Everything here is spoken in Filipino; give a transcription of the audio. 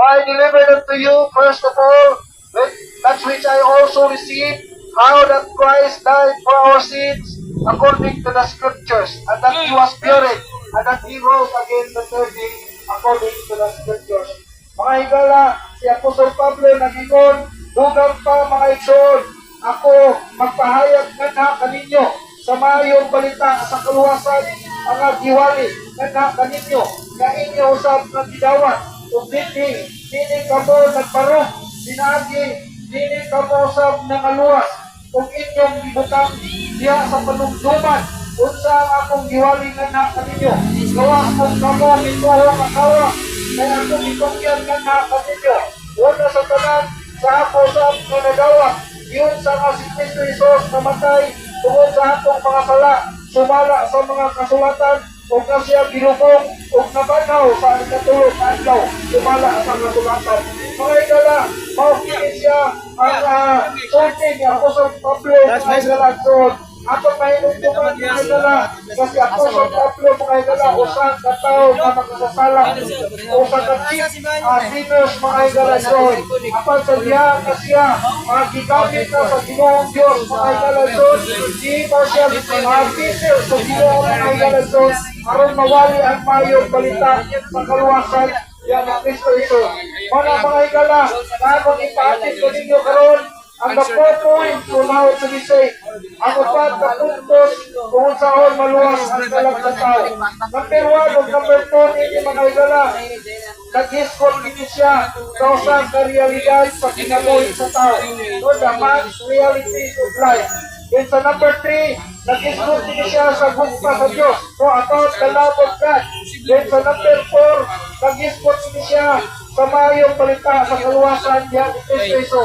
For I delivered unto you, first of all, that which I also received, how that Christ died for our sins, according to the Scriptures, and that He was buried, and that He rose again the third day, according to the Scriptures. Mga higala, si Apostol Pablo nagingon, dugang pa mga igsoon, ako magpahayag nga kaninyo sa mayong balita sa kaluwasan, mga giwali nga kaninyo, na inyo usab na gidawat, ug dili kamo nagparong, sinaagi, dili kamo usab nangaluwas, ug inyong gibutang diha sa panumduman, unsa ang akong giwali nga kaninyo, gawas kung kamo mituho kakawa, kaya akong itungyan nga kaninyo, una sa tanan, sa ako usab nga nagawa, yun sa nga si Kristo Jesus namatay, tungod sa atong mga sala, sumala sa mga kasulatan, o na siya ginubong, o nabanaw sa ikatulog na adlaw, sumala sa kasulatan. Mga igala, maukinin siya ang sulting ni Apostol Pablo, mga igala, atong mahinugtuman mga igala, kasi Apostol Pablo, mga igala, usang katao na makasasala, usang sinners, mga igala, apan sa diya na siya, mga gigamit na sa Ginoong Diyos, mga igala, di ba siya pisil sa Ginoong mga igala, aron mawali ang mayong balita sa kaluwasan yan ang Kristo ito. Mga higala, na akong ipaatid ko ninyo karon ang the 4 points on how to be saved. Ang upat na puntos kung saan maluwas ang kalagkataw. Number 1 o number 2 ninyo mga higala, nag-iskot ninyo siya sa usang karealidad sa kinabuhi sa tao. So the man's realities of life. Then sa number 3, nag-iskot ninyo siya sa gugpa sa Diyos. So about the love of God. Then sa number 4, nag-iskot ninyo siya sa mayong balita sa kaluwasan yan ni Kristo.